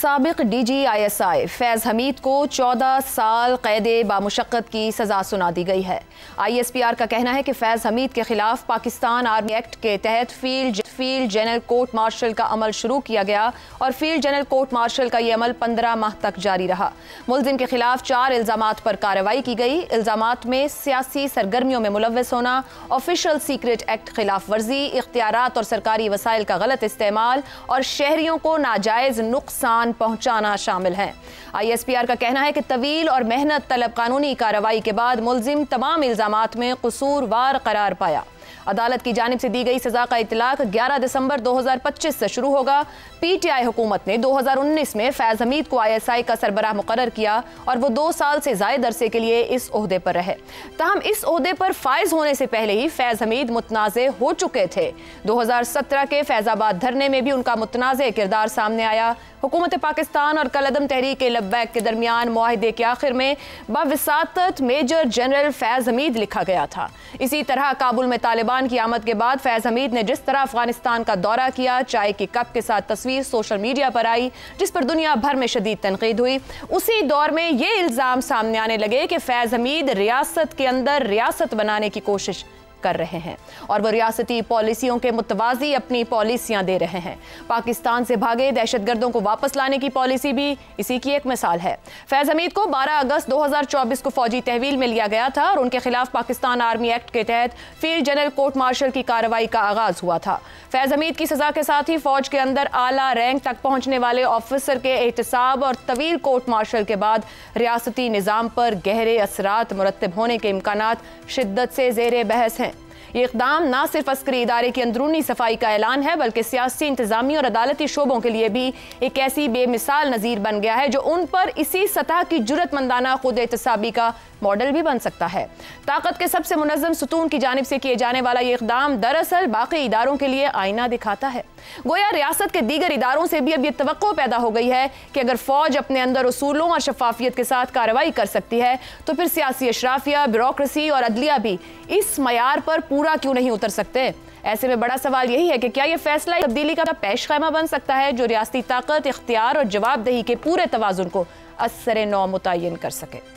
साबिक DGISI फैज़ हमीद को 14 साल कैद बामुशक्कत की सज़ा सुना दी गई है। ISPR का कहना है कि फैज़ हमीद के खिलाफ पाकिस्तान आर्मी एक्ट के तहत फील्ड जनरल कोर्ट मार्शल का अमल शुरू किया गया और फील्ड जनरल कोर्ट मार्शल का ये अमल 15 माह तक जारी रहा। मुलजिम के खिलाफ 4 इल्ज़ामात पर कार्रवाई की गई। इल्ज़ामात में सियासी सरगर्मियों में मुलव्वस होना, ऑफिशियल सीक्रेट एक्ट खिलाफ वर्जी, इख्तियारात और सरकारी वसाइल का गलत इस्तेमाल और शहरियों को नाजायज नुकसान पहुंचाना शामिल है। ISPR का कहना है कि तवील और मेहनत तलब कानूनी कार्रवाई के बाद मुलजिम तमाम इल्जामात में कसूरवार करार पाया। अदालत की जानिब से दी गई सजा का इतलाक 11 दिसंबर 2025 से शुरू होगा। PTI हुकूमत ने 2019 में फैज़ हमीद को ISI का सरबराह मुकर्रर किया और वो 2 साल से ज़ायद अरसे के लिए इस ओहदे पर रहे। ताहम इस ओहदे पर फाइज होने से पहले ही फैज़ हमीद मुतनाज़े हो चुके थे। 2017 के फैज़ाबाद धरने में भी उनका मुतनाज़े किरदार सामने आया। हुकूमत पाकिस्तान और कलअदम तहरीक लब्बैक के दरमियान मुआहिदे के आखिर में बविसातत मेजर जनरल फैज़ हमीद लिखा गया था। इसी तरह काबुल में तालिबान की आमद के बाद फैज़ हमीद ने जिस तरह अफगानिस्तान का दौरा किया, चाय की कप के साथ तस्वीर सोशल मीडिया पर आई जिस पर दुनिया भर में शदीद तनकीद हुई, उसी दौर में ये इल्ज़ाम सामने आने लगे कि फैज़ हमीद रियासत के अंदर रियासत बनाने की कोशिश कर रहे हैं और वो रियासती पॉलिसियों के मुतवाज़ी अपनी पॉलिसियां दे रहे हैं। पाकिस्तान से भागे दहशतगर्दों को वापस लाने की पॉलिसी भी इसी की एक मिसाल है। फैज़ हमीद को 12 अगस्त 2024 को फौजी तहवील में लिया गया था और उनके खिलाफ पाकिस्तान आर्मी एक्ट के तहत फील्ड जनरल कोर्ट मार्शल की कार्रवाई का आगाज हुआ था। फैज़ हमीद की सजा के साथ ही फौज के अंदर आला रैंक तक पहुंचने वाले ऑफिसर के एहतसाब और तवील कोर्ट मार्शल के बाद रियासती निज़ाम पर गहरे असरात मुरत्तब होने के इम्कानात शिद्दत से ज़ेरे बहस हैं। ये इक़दाम न सिर्फ अस्करी इदारे की अंदरूनी सफाई का ऐलान है बल्कि सियासी, इंतजामी और अदालती शोबों के लिए भी एक ऐसी बेमिसाल नज़ीर बन गया है जो उन पर इसी सतह की जुर्रतमंदाना खुद एहतसाबी का मॉडल भी बन सकता है। ताकत के सबसे मुनज़्ज़म सुतून की जानिब से किए जाने वाला ये इक़दाम दरअसल बाकी इदारों के लिए आईना दिखाता है। गोया रियासत के दीगर इदारों से भी अब ये तवक्को पैदा हो गई है कि अगर फौज अपने अंदर उसूलों और शफाफियत के साथ कार्रवाई कर सकती है तो फिर सियासी अशराफिया, ब्यूरोक्रेसी और अदलिया भी इस मयार पर पूरा क्यों नहीं उतर सकते। ऐसे में बड़ा सवाल यही है कि क्या यह फैसला तब्दीली का पेशखैमा बन सकता है जो रियासती ताकत, इख्तियार और जवाबदेही के पूरे तवाज़ुन को असर नौ मुतय्यन कर सके।